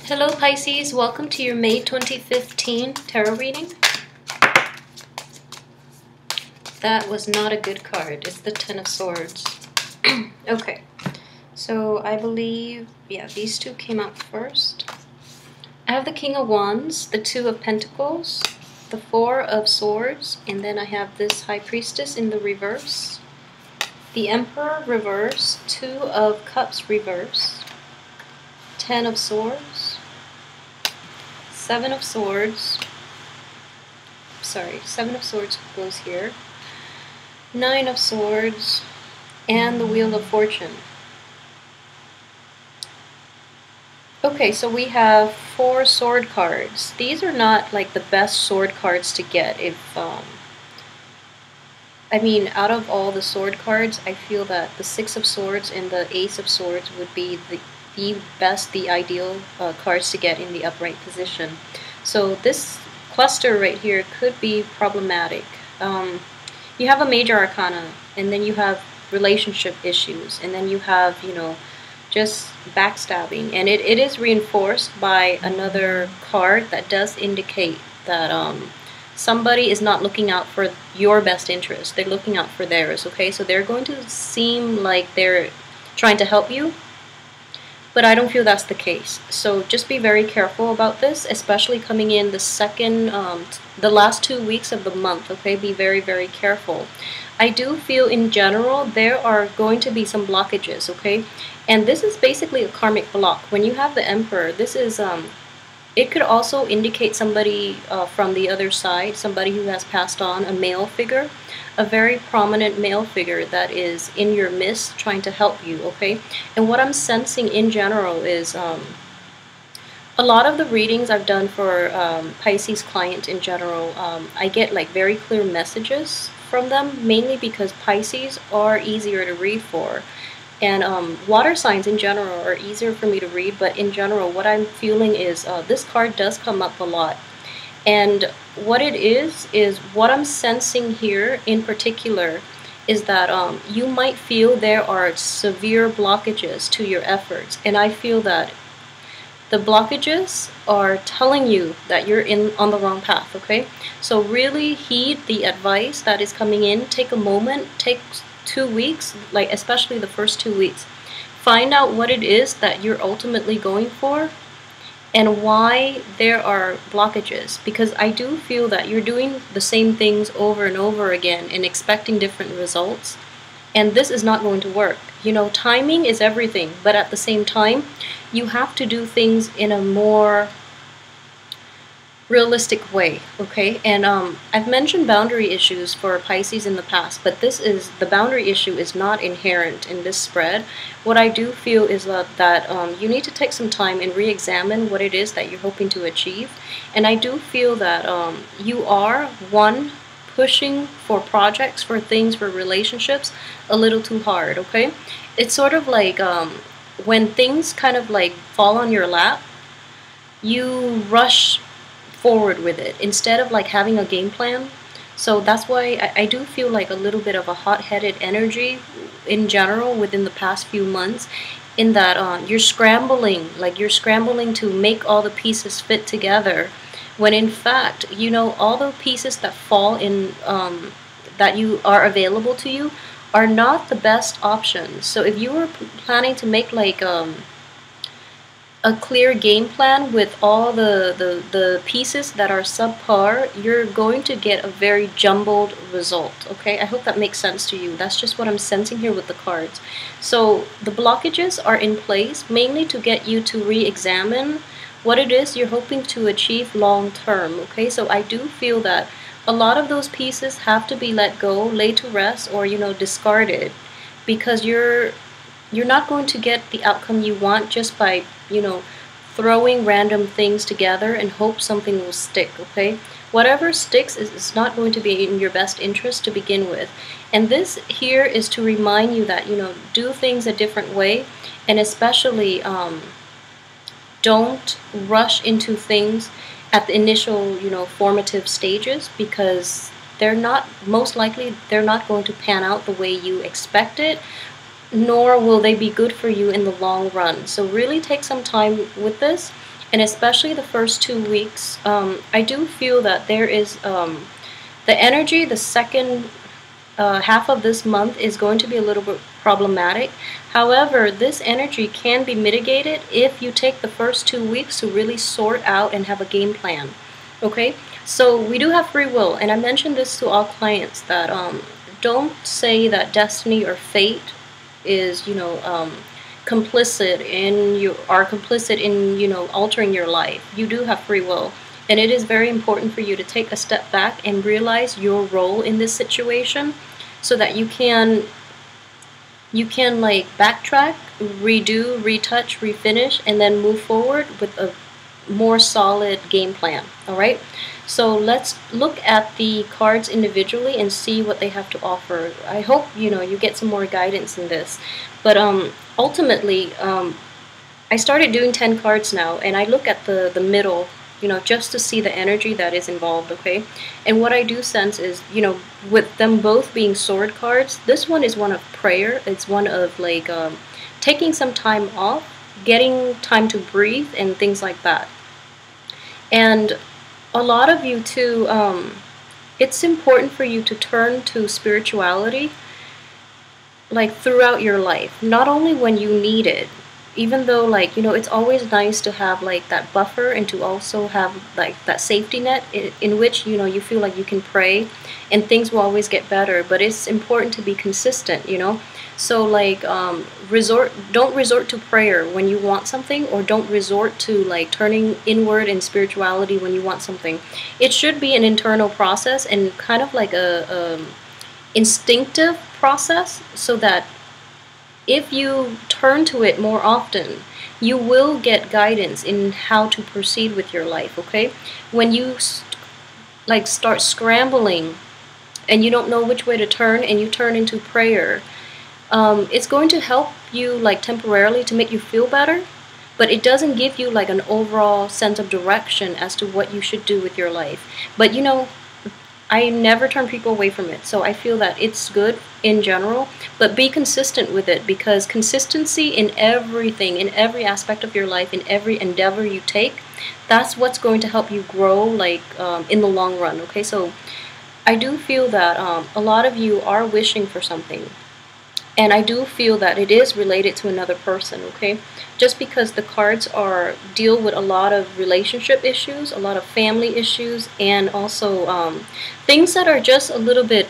Hello Pisces, welcome to your May 2015 tarot reading. That was not a good card. It's the Ten of Swords. Okay, so I believe, yeah, these two came out first. I have the King of Wands, the Two of Pentacles, the Four of Swords, and then I have this High Priestess in the reverse, the Emperor reverse, Two of Cups reverse, Ten of Swords, Seven of Swords, sorry, Seven of Swords goes here, Nine of Swords, and the Wheel of Fortune. Okay, so we have four sword cards. These are not like the best sword cards to get. I mean, out of all the sword cards, I feel that the Six of Swords and the Ace of Swords would be the best, the ideal cards to get in the upright position. So this cluster right here could be problematic. You have a major arcana, and then you have relationship issues, and then you have, just backstabbing. And it is reinforced by another card that does indicate that somebody is not looking out for your best interest. They're looking out for theirs, okay? So they're going to seem like they're trying to help you, but I don't feel that's the case. So just be very careful about this, especially coming in the last 2 weeks of the month, okay? Be very, very careful. I do feel in general there are going to be some blockages, okay? And this is basically a karmic block. When you have the Emperor, this is, it could also indicate somebody from the other side, somebody who has passed on, a male figure, a very prominent male figure that is in your midst trying to help you, okay? And what I'm sensing in general is a lot of the readings I've done for Pisces clients in general, I get like very clear messages from them, mainly because Pisces are easier to read for. And water signs in general are easier for me to read, but in general, what I'm feeling is this card does come up a lot. And what it is what I'm sensing here in particular is that you might feel there are severe blockages to your efforts. And I feel that the blockages are telling you that you're on the wrong path, okay? So really heed the advice that is coming in. Take a moment, take 2 weeks, like especially the first 2 weeks. Find out what it is that you're ultimately going for and why there are blockages, because I do feel that you're doing the same things over and over again and expecting different results, and this is not going to work. Timing is everything, but at the same time, you have to do things in a more realistic way, okay? And I've mentioned boundary issues for Pisces in the past, but the boundary issue is not inherent in this spread. What I do feel is that you need to take some time and re-examine what it is that you're hoping to achieve. And I do feel that you are, pushing for projects, for things, for relationships a little too hard, okay? It's sort of like when things kind of like fall on your lap, you rush forward with it instead of like having a game plan. So that's why I do feel like a little bit of a hot-headed energy in general within the past few months, in that you're scrambling to make all the pieces fit together, when in fact, all the pieces that fall in that you are available to you are not the best options. So if you were planning to make like a clear game plan with all the pieces that are subpar, you're going to get a very jumbled result, okay? I hope that makes sense to you. That's just what I'm sensing here with the cards. So the blockages are in place mainly to get you to re-examine what it is you're hoping to achieve long term, okay? So I do feel that a lot of those pieces have to be let go, laid to rest, or discarded, because you're not going to get the outcome you want just by throwing random things together and hope something will stick, okay? Whatever sticks is not going to be in your best interest to begin with. And this here is to remind you that, do things a different way, and especially don't rush into things at the initial, formative stages, because most likely they're not going to pan out the way you expect it, nor will they be good for you in the long run. So really take some time with this and especially the first 2 weeks, I do feel that there is the energy, the second half of this month is going to be a little bit problematic. However, this energy can be mitigated if you take the first 2 weeks to really sort out and have a game plan. Okay, so we do have free will, and I mentioned this to all clients that don't say that destiny or fate is, complicit in altering your life. You do have free will, and it is very important for you to take a step back and realize your role in this situation, so that you can like backtrack, redo, retouch, refinish, and then move forward with a more solid game plan. All right, so let's look at the cards individually and see what they have to offer. I hope you get some more guidance in this, but ultimately, I started doing 10 cards now, and I look at the middle, just to see the energy that is involved. Okay, and what I do sense is, with them both being sword cards, this one is one of prayer. It's one of like taking some time off, getting time to breathe, and things like that. And a lot of you too, it's important for you to turn to spirituality like throughout your life, not only when you need it. Even though, like, it's always nice to have like that buffer, and to also have like that safety net in which you feel like you can pray and things will always get better. But it's important to be consistent. So like, don't resort to prayer when you want something, or don't resort to like turning inward in spirituality when you want something. It should be an internal process, and kind of like a instinctive process, so that if you turn to it more often, you will get guidance in how to proceed with your life. Okay, when you start scrambling and you don't know which way to turn, and you turn into prayer, it's going to help you like temporarily to make you feel better, but it doesn't give you like an overall sense of direction as to what you should do with your life. But I never turn people away from it, so I feel that it's good in general, but be consistent with it, because consistency in everything, in every aspect of your life, in every endeavor you take, that's what's going to help you grow like in the long run. Okay, so I do feel that a lot of you are wishing for something, and I do feel that it is related to another person. Okay, just because the cards deal with a lot of relationship issues, a lot of family issues, and also things that are just a little bit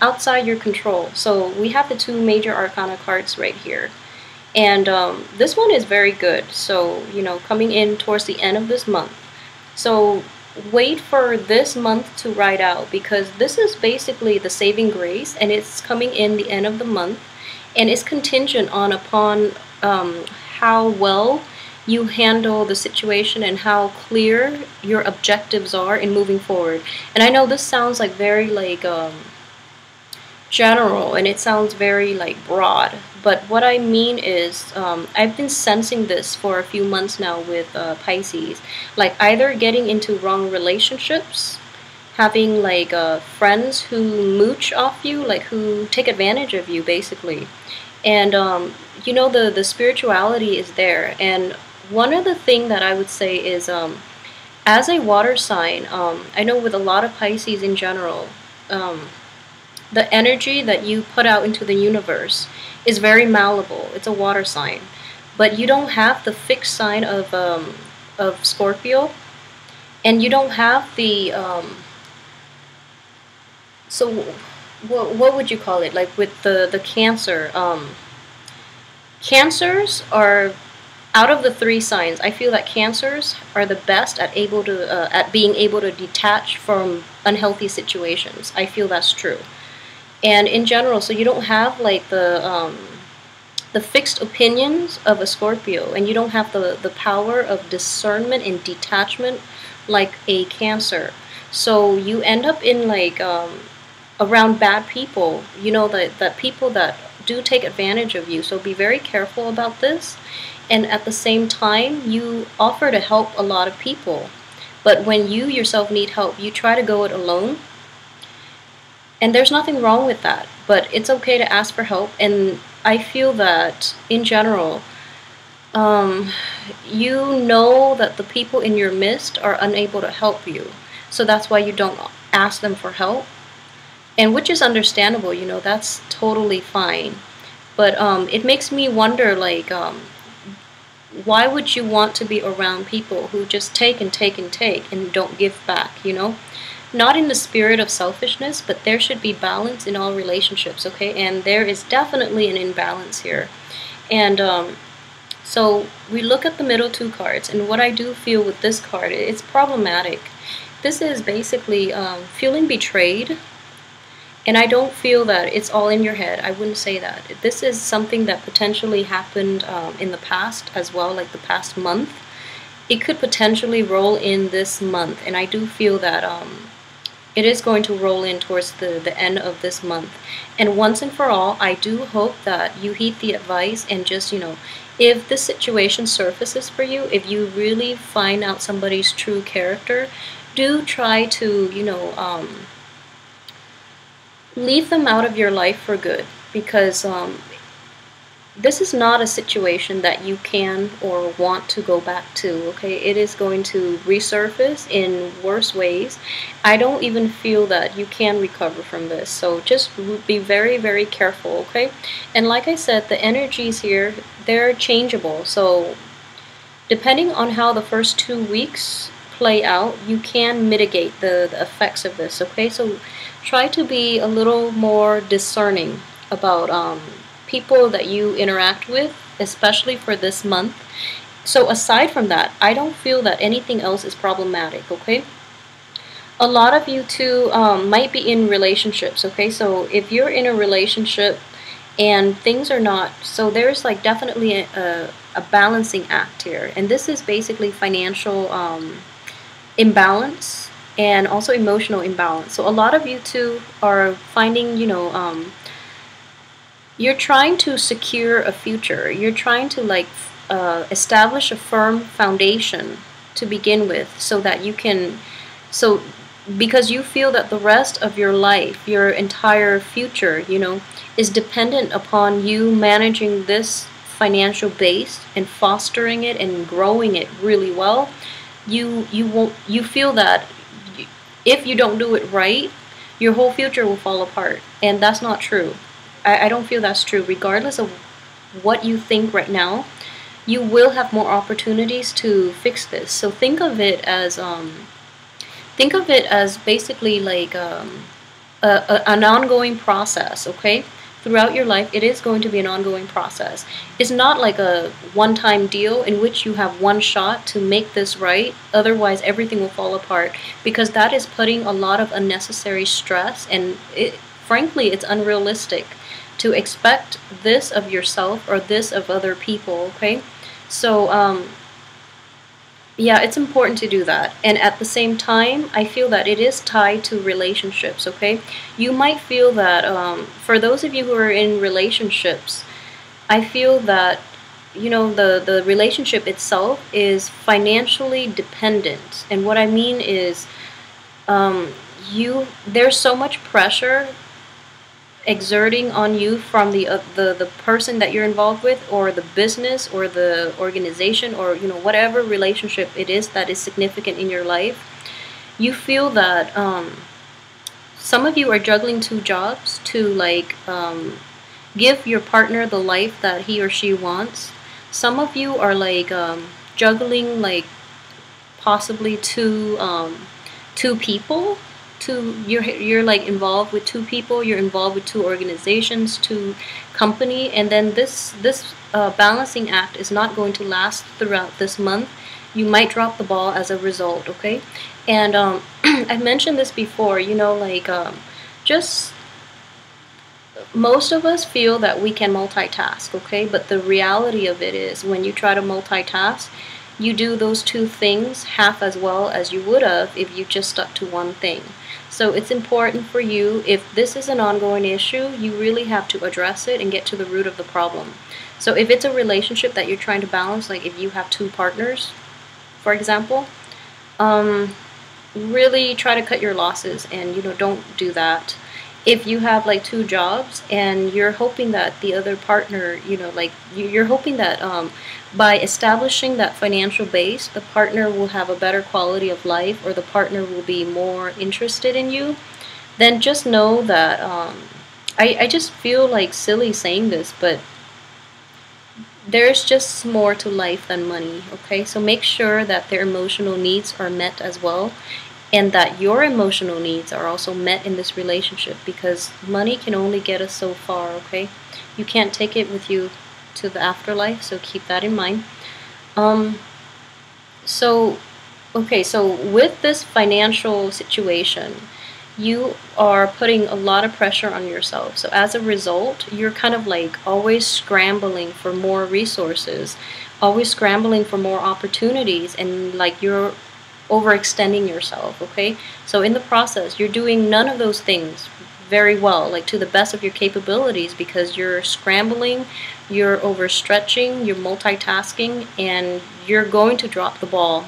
outside your control. So we have the two major arcana cards right here, and this one is very good. So coming in towards the end of this month, so wait for this month to ride out, because this is basically the saving grace, and it's coming in the end of the month, and it's contingent upon how well you handle the situation and how clear your objectives are in moving forward. And I know this sounds like very like general, and it sounds very like broad, but what I mean is, I've been sensing this for a few months now with Pisces, like either getting into wrong relationships, having like friends who mooch off you, like who take advantage of you basically. And the spirituality is there. And one other thing that I would say is, as a water sign, I know with a lot of Pisces in general, the energy that you put out into the universe is very malleable. It's a water sign, but you don't have the fixed sign of Scorpio, and you don't have the so what would you call it, like with the Cancer. Cancers are, out of the three signs, I feel that Cancers are the best at being able to detach from unhealthy situations. I feel that's true. And in general, so you don't have like the fixed opinions of a Scorpio, and you don't have the power of discernment and detachment like a Cancer. So you end up in like around bad people, that people that do take advantage of you. So be very careful about this. And at the same time, you offer to help a lot of people, but when you yourself need help, you try to go it alone. And there's nothing wrong with that, but it's okay to ask for help. And I feel that in general, um, you know that the people in your midst are unable to help you. So that's why you don't ask them for help. And which is understandable, you know, that's totally fine. But it makes me wonder, like, why would you want to be around people who just take and take and take and don't give back, you know? Not in the spirit of selfishness, but there should be balance in all relationships, okay? And there is definitely an imbalance here. And so we look at the middle two cards, and what I do feel with this card, it's problematic. This is basically feeling betrayed, and I don't feel that it's all in your head. I wouldn't say that. This is something that potentially happened in the past as well, like the past month. It could potentially roll in this month, and I do feel that it is going to roll in towards the end of this month. And once and for all, I do hope that you heed the advice and just, you know, if this situation surfaces for you, if you really find out somebody's true character, do try to, you know, leave them out of your life for good, because this is not a situation that you can or want to go back to, okay? It is going to resurface in worse ways. I don't even feel that you can recover from this, so just be very, very careful, okay? And like I said, the energies here, they're changeable, so depending on how the first 2 weeks play out, you can mitigate the effects of this, okay? So try to be a little more discerning about people that you interact with, especially for this month. So aside from that, I don't feel that anything else is problematic, okay? A lot of you too might be in relationships, okay? So if you're in a relationship and things are not, so there's like definitely a balancing act here. And this is basically financial imbalance and also emotional imbalance. So a lot of you too are finding, you know, you're trying to secure a future. You're trying to like establish a firm foundation to begin with, so that you can, so because you feel that the rest of your life, your entire future, you know, is dependent upon you managing this financial base and fostering it and growing it really well. You feel that if you don't do it right, your whole future will fall apart, and that's not true. I don't feel that's true. Regardless of what you think right now, you will have more opportunities to fix this. So think of it as basically like an ongoing process, okay? Throughout your life, it is going to be an ongoing process. It's not like a one-time deal in which you have one shot to make this right, otherwise everything will fall apart, because that is putting a lot of unnecessary stress, and frankly, it's unrealistic to expect this of yourself or this of other people, okay? So, yeah, it's important to do that. And at the same time, I feel that it is tied to relationships, okay? You might feel that, for those of you who are in relationships, I feel that, you know, the relationship itself is financially dependent. And what I mean is, there's so much pressure exerting on you from the person that you're involved with, or the business, or the organization, or, you know, whatever relationship it is that is significant in your life. You feel that some of you are juggling two jobs to like give your partner the life that he or she wants. Some of you are like juggling like possibly two people. You're like involved with two people, you're involved with two organizations, two company, and then this balancing act is not going to last throughout this month. You might drop the ball as a result, okay? And I've mentioned this before, you know, like just most of us feel that we can multitask, okay? But the reality of it is, when you try to multitask, you do those two things half as well as you would have if you just stuck to one thing. So it's important for you, if this is an ongoing issue, you really have to address it and get to the root of the problem. So if it's a relationship that you're trying to balance, like if you have two partners, for example, really try to cut your losses, and, you know, don't do that. if you have like two jobs and you're hoping that the other partner, like you're hoping that by establishing that financial base, the partner will have a better quality of life, or the partner will be more interested in you, then just know that I just feel like silly saying this, but there's just more to life than money, okay? So make sure that their emotional needs are met as well, and that your emotional needs are also met in this relationship, because money can only get us so far, okay? You can't take it with you to the afterlife, so keep that in mind. Um, so, okay, so with this financial situation, you are putting a lot of pressure on yourself. So as a result, you're kind of like always scrambling for more resources, always scrambling for more opportunities, and like you're overextending yourself, okay? So in the process, you're doing none of those things very well, like to the best of your capabilities, because you're scrambling, you're overstretching, you're multitasking, and you're going to drop the ball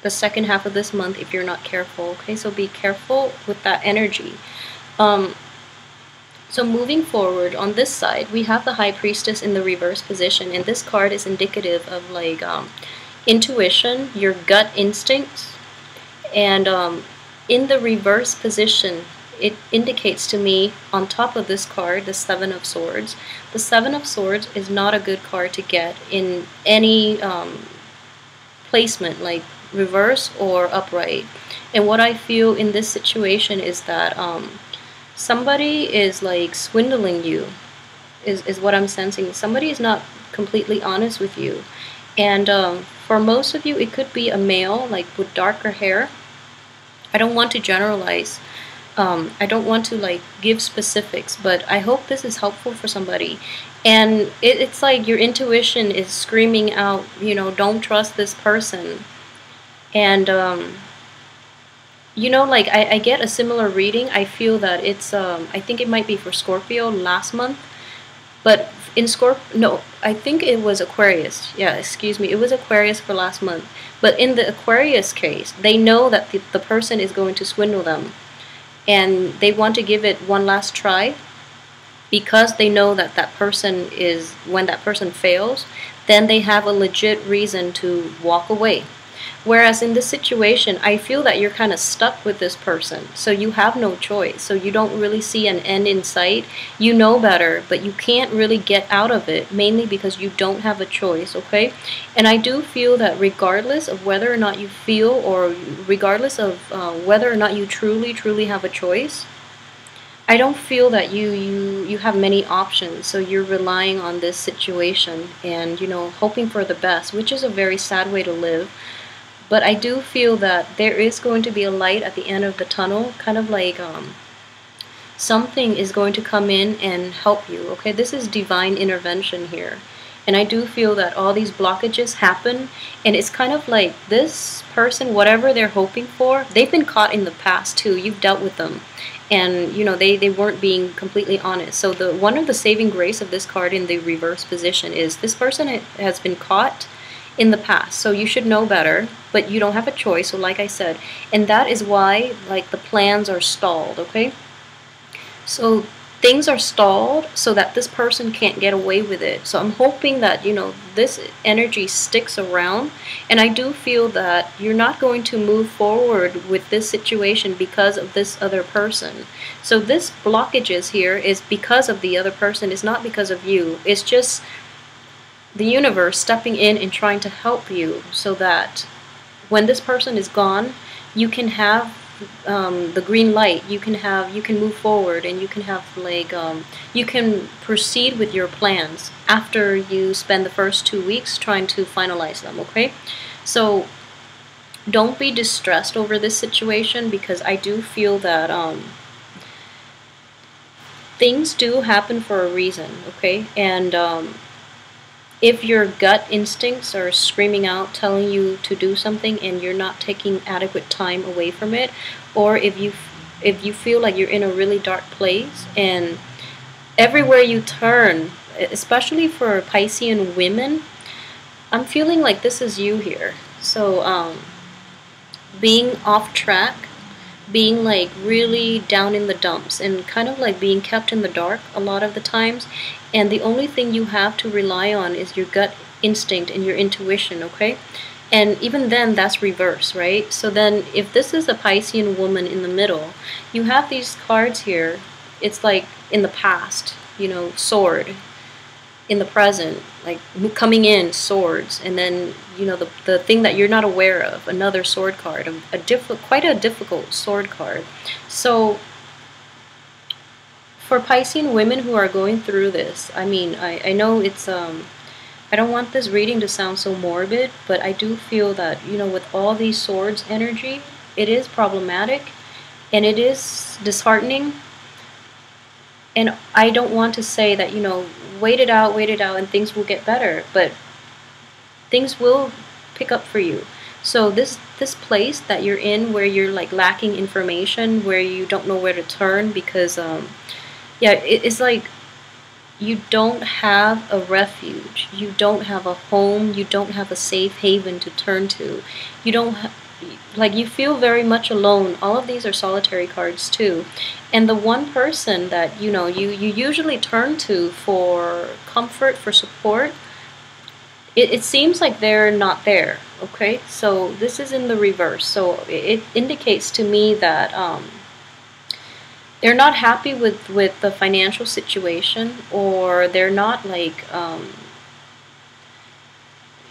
the second half of this month if you're not careful, okay? So be careful with that energy. Um, so moving forward, on this side, we have the High Priestess in the reverse position, and this card is indicative of like intuition, your gut instincts, and in the reverse position, it indicates to me, on top of this card, the Seven of Swords. The Seven of Swords is not a good card to get in any placement, like reverse or upright. And what I feel in this situation is that somebody is like swindling you, is what I'm sensing. Somebody is not completely honest with you. And for most of you, it could be a male, like with darker hair. I don't want to generalize. I don't want to like give specifics, but I hope this is helpful for somebody. And it's like your intuition is screaming out, don't trust this person. And like I get a similar reading. I feel that it's I think it might be for Scorpio last month, but in no, I think it was Aquarius. Yeah, excuse me, it was Aquarius for last month. But in the Aquarius case, they know that the person is going to swindle them, and they want to give it one last try, because they know that that person is, when that person fails, then they have a legit reason to walk away. Whereas in this situation, I feel that you're kind of stuck with this person, so you have no choice. So you don't really see an end in sight. You know better, but you can't really get out of it, mainly because you don't have a choice, okay? And I do feel that regardless of whether or not you feel, or regardless of whether or not you truly have a choice, I don't feel that you have many options. So you're relying on this situation and, hoping for the best, which is a very sad way to live. But I do feel that there is going to be a light at the end of the tunnel, kind of like something is going to come in and help you, okay? This is divine intervention here. And I do feel that all these blockages happen, and it's kind of like this person, whatever they're hoping for, they've been caught in the past too. You've dealt with them. And, they weren't being completely honest. So one of the saving grace of this card in the reverse position is this person has been caught in the past, so you should know better, but you don't have a choice. So like I said, and that is why like the plans are stalled, okay? So things are stalled so that this person can't get away with it. So I'm hoping that this energy sticks around, and I do feel that you're not going to move forward with this situation because of this other person. So this blockages here is because of the other person, it's not because of you. It's just the universe stepping in and trying to help you, so that when this person is gone, you can have the green light. You can move forward, and you can have like you can proceed with your plans after you spend the first 2 weeks trying to finalize them, okay? So don't be distressed over this situation, because I do feel that things do happen for a reason, okay? And if your gut instincts are screaming out, telling you to do something, and you're not taking adequate time away from it, or if you feel like you're in a really dark place, and everywhere you turn, especially for Piscean women, I'm feeling like this is you here. So being off track, being like really down in the dumps and kind of like being kept in the dark a lot of the times. And the only thing you have to rely on is your gut instinct and your intuition, okay? And even then, that's reverse, right? So then, if this is a Piscean woman in the middle, you have these cards here. It's like in the past, sword. In the present, like coming in, swords. And then, the thing that you're not aware of, another sword card, quite a difficult sword card. So, for Piscean women who are going through this, I mean, I know it's, I don't want this reading to sound so morbid, but I do feel that, with all these swords energy, it is problematic and it is disheartening. And I don't want to say that, wait it out, and things will get better, but things will pick up for you. So this place that you're in, where you're like lacking information, where you don't know where to turn, because yeah, it's like you don't have a refuge, you don't have a home, you don't have a safe haven to turn to. You don't like, you feel very much alone. All of these are solitary cards too. And the one person that you usually turn to for comfort, for support, it seems like they're not there, okay? So this is in the reverse. So it indicates to me that they're not happy with the financial situation, or they're not like,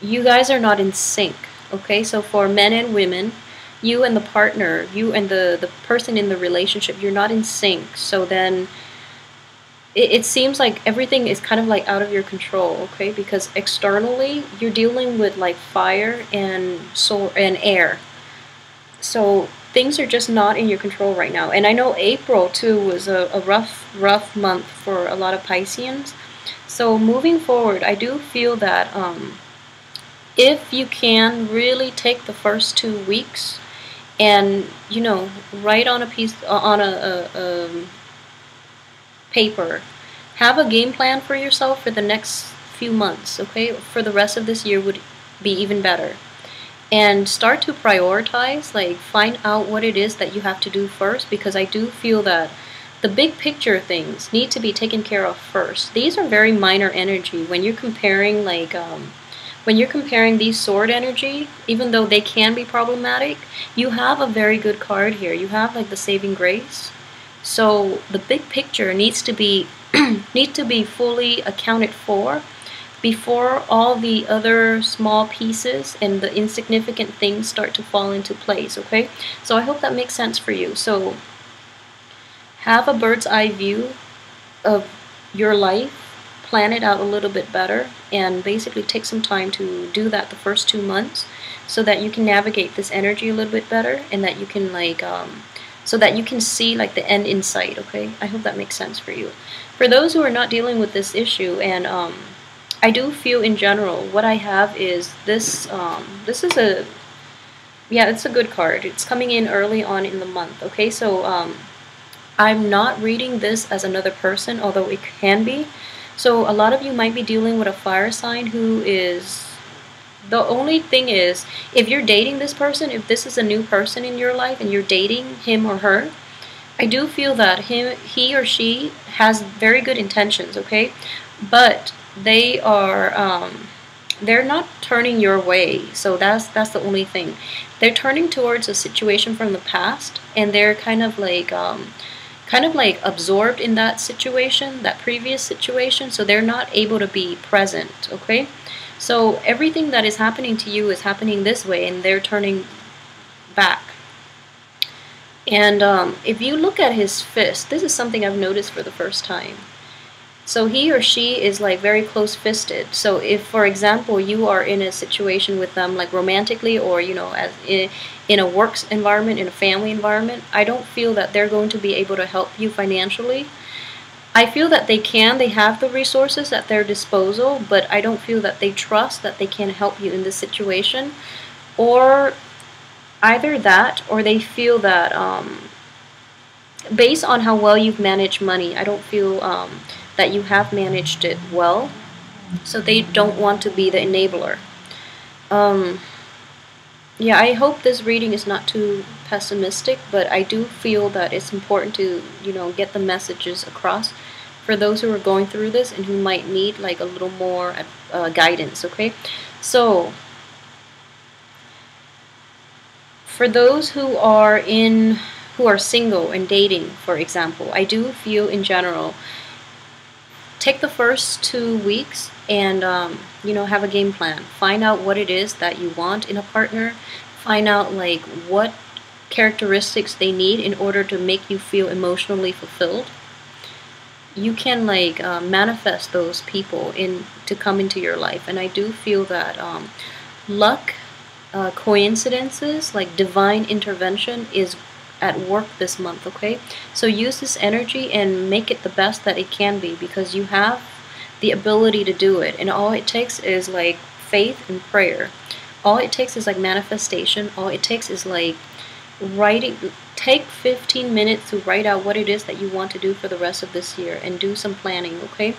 you guys are not in sync, okay? So for men and women, you and the partner, you and the person in the relationship, you're not in sync. So then it seems like everything is kind of like out of your control, okay? Because externally, you're dealing with like fire and air. So things are just not in your control right now. And I know April too was a rough month for a lot of Pisceans. So moving forward, I do feel that if you can really take the first 2 weeks and write on a piece, on a paper, have a game plan for yourself for the next few months, okay? For the rest of this year would be even better. And start to prioritize, like find out what it is that you have to do first, because I do feel that the big picture things need to be taken care of first. These are very minor energy. When you're comparing like when you're comparing these sword energy, even though they can be problematic, you have a very good card here. You have like the saving grace. So the big picture needs to be fully accounted for before all the other small pieces and the insignificant things start to fall into place, okay? So I hope that makes sense for you. So have a bird's eye view of your life, plan it out a little bit better, and basically take some time to do that the first 2 months, so that you can navigate this energy a little bit better, and that you can like so that you can see like the end in sight, okay? I hope that makes sense for you. For those who are not dealing with this issue, and I do feel in general, what I have is this, this is it's a good card. It's coming in early on in the month, okay? So I'm not reading this as another person, although it can be. So a lot of you might be dealing with a fire sign who is, the only thing is, if you're dating this person, if this is a new person in your life and you're dating him or her, I do feel that he or she has very good intentions, okay? But they are, they're not turning your way. So that's the only thing. They're turning towards a situation from the past, and they're kind of like absorbed in that situation, that previous situation, so they're not able to be present, okay? So everything that is happening to you is happening this way, and they're turning back. And if you look at his fist, this is something I've noticed for the first time. So he or she is like very close-fisted. So if, for example, you are in a situation with them, like romantically, or as in a work environment, in a family environment, I don't feel that they're going to be able to help you financially. I feel that they have the resources at their disposal, but I don't feel that they trust that they can help you in this situation. Or either that, or they feel that based on how well you've managed money, I don't feel that you have managed it well, so they don't want to be the enabler. yeah, I hope this reading is not too pessimistic, but I do feel that it's important to, get the messages across for those who are going through this and who might need like a little more guidance, okay? So, for those who are single and dating, for example, I do feel in general, take the first 2 weeks and have a game plan. Find out what it is that you want in a partner. Find out like what characteristics they need in order to make you feel emotionally fulfilled. You can like manifest those people in to come into your life, and I do feel that luck, coincidences, like divine intervention is at work this month, okay? So use this energy and make it the best that it can be, because you have the ability to do it, and all it takes is like faith and prayer. All it takes is like manifestation. All it takes is like writing. Take 15 minutes to write out what it is that you want to do for the rest of this year and do some planning, okay?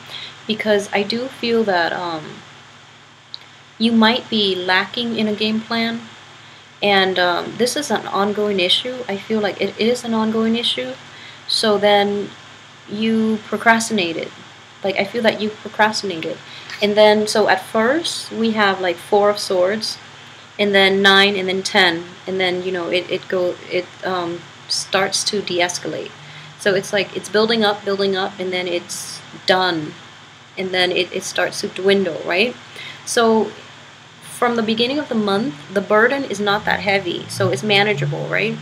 Because I do feel that you might be lacking in a game plan, and this is an ongoing issue. I feel like it is an ongoing issue. So then you procrastinated. Like, I feel that you procrastinated. And then, so at first, we have like 4 of Swords, and then 9, and then 10. And then, it starts to de-escalate. So it's like, it's building up, and then it's done. And then it starts to dwindle, right? So from the beginning of the month, the burden is not that heavy, so it's manageable, right?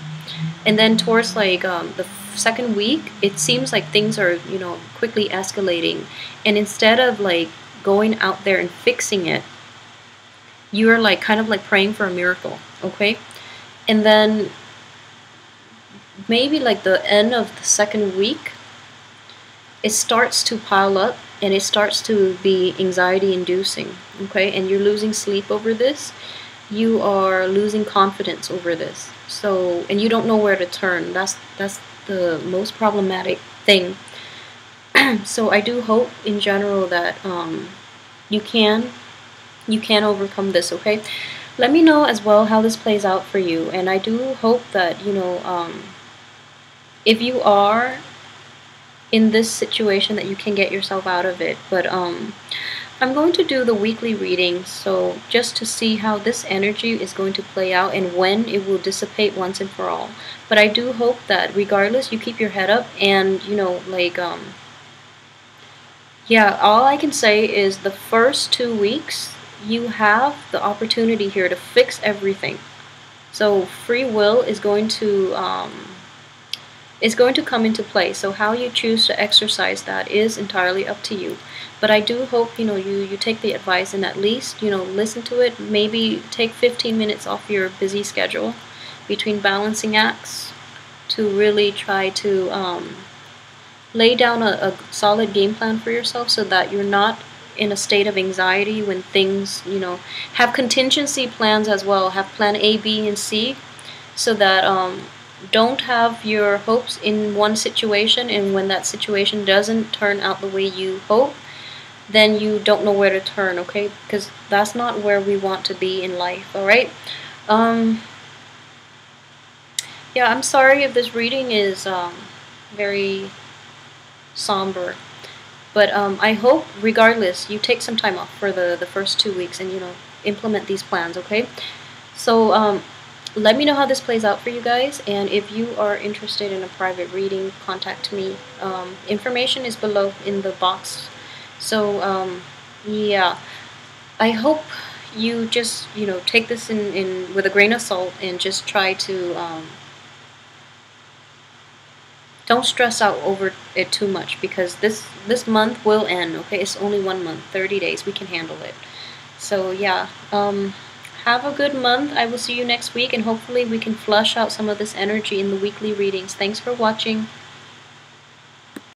And then towards like the second week, it seems like things are, quickly escalating. And instead of like going out there and fixing it, you're like kind of like praying for a miracle, okay? And then maybe like the end of the second week, it starts to pile up and it starts to be anxiety inducing, okay? And you're losing sleep over this. You are losing confidence over this. So, and you don't know where to turn. That's the most problematic thing. So I do hope in general that you can overcome this, okay? Let me know as well how this plays out for you, and I do hope that if you are in this situation, that you can get yourself out of it. But I'm going to do the weekly reading, so just to see how this energy is going to play out and when it will dissipate once and for all. But I do hope that regardless, you keep your head up, and yeah, all I can say is the first 2 weeks you have the opportunity here to fix everything. So free will is going to come into play. So how you choose to exercise that is entirely up to you. But I do hope you take the advice and at least listen to it. Maybe take 15 minutes off your busy schedule between balancing acts to really try to lay down a solid game plan for yourself, so that you're not in a state of anxiety when things, have contingency plans as well. Have plan A, B, and C, so that don't have your hopes in one situation, and when that situation doesn't turn out the way you hope, then you don't know where to turn, okay? Because that's not where we want to be in life, alright? Yeah, I'm sorry if this reading is very somber. But I hope, regardless, you take some time off for the first 2 weeks and, implement these plans, okay? So let me know how this plays out for you guys. And if you are interested in a private reading, contact me. Information is below in the box. So, yeah. I hope you just, take this in with a grain of salt and just try to don't stress out over it too much, because this month will end, okay? It's only 1 month, 30 days. We can handle it. So yeah, have a good month. I will see you next week, and hopefully we can flush out some of this energy in the weekly readings. Thanks for watching.